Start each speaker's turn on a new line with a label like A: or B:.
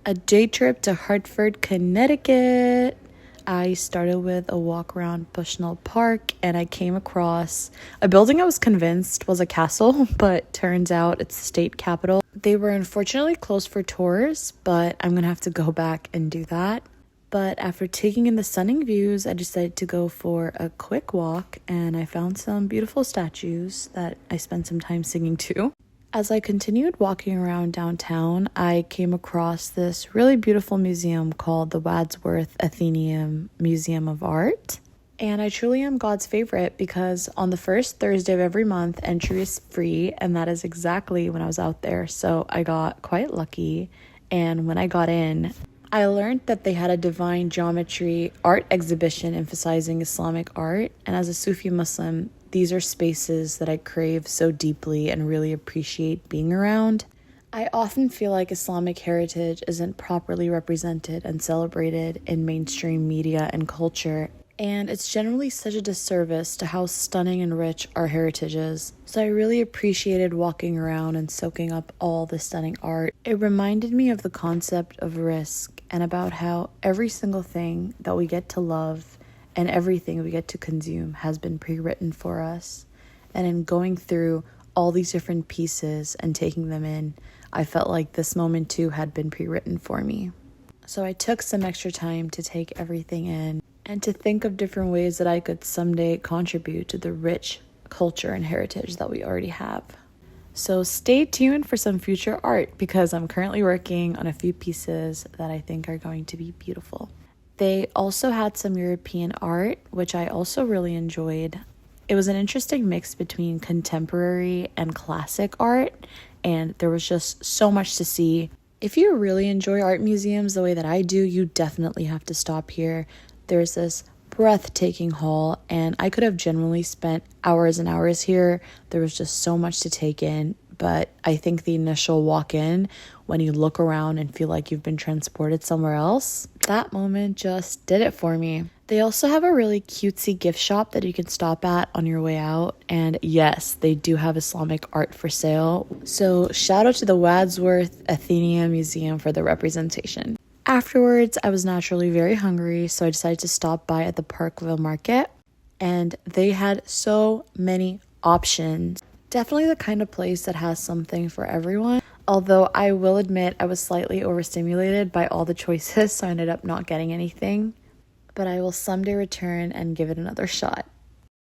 A: a day trip to Hartford, Connecticut. I started with a walk around Bushnell Park and I came across a building I was convinced was a castle, but turns out it's the state capitol. They were unfortunately closed for tours, but I'm gonna have to go back and do that. But after taking in the stunning views, I decided to go for a quick walk and I found some beautiful statues that I spent some time singing to. As I continued walking around downtown, I came across this really beautiful museum called the Wadsworth Atheneum Museum of Art. And I truly am God's favorite because on the first Thursday of every month, entry is free, and that is exactly when I was out there. So I got quite lucky. And when I got in, I learned that they had a divine geometry art exhibition emphasizing Islamic art. And as a Sufi Muslim, these are spaces that I crave so deeply and really appreciate being around. I often feel like Islamic heritage isn't properly represented and celebrated in mainstream media and culture, and it's generally such a disservice to how stunning and rich our heritage is. So I really appreciated walking around and soaking up all the stunning art. It reminded me of the concept of risk and about how every single thing that we get to love and everything we get to consume has been pre-written for us. And in going through all these different pieces and taking them in, I felt like this moment too had been pre-written for me. So I took some extra time to take everything in and to think of different ways that I could someday contribute to the rich culture and heritage that we already have. So stay tuned for some future art because I'm currently working on a few pieces that I think are going to be beautiful. They also had some European art, which I also really enjoyed. It was an interesting mix between contemporary and classic art, and there was just so much to see. If you really enjoy art museums the way that I do, you definitely have to stop here. There's this breathtaking hall, and I could have genuinely spent hours and hours here. There was just so much to take in, but I think the initial walk in, when you look around and feel like you've been transported somewhere else, that moment just did it for me. They also have a really cutesy gift shop that you can stop at on your way out. And yes, they do have Islamic art for sale. So shout out to the Wadsworth Atheneum Museum for the representation. Afterwards, I was naturally very hungry, so I decided to stop by at the Parkville Market. And they had so many options. Definitely the kind of place that has something for everyone. Although I will admit I was slightly overstimulated by all the choices, so I ended up not getting anything. But I will someday return and give it another shot.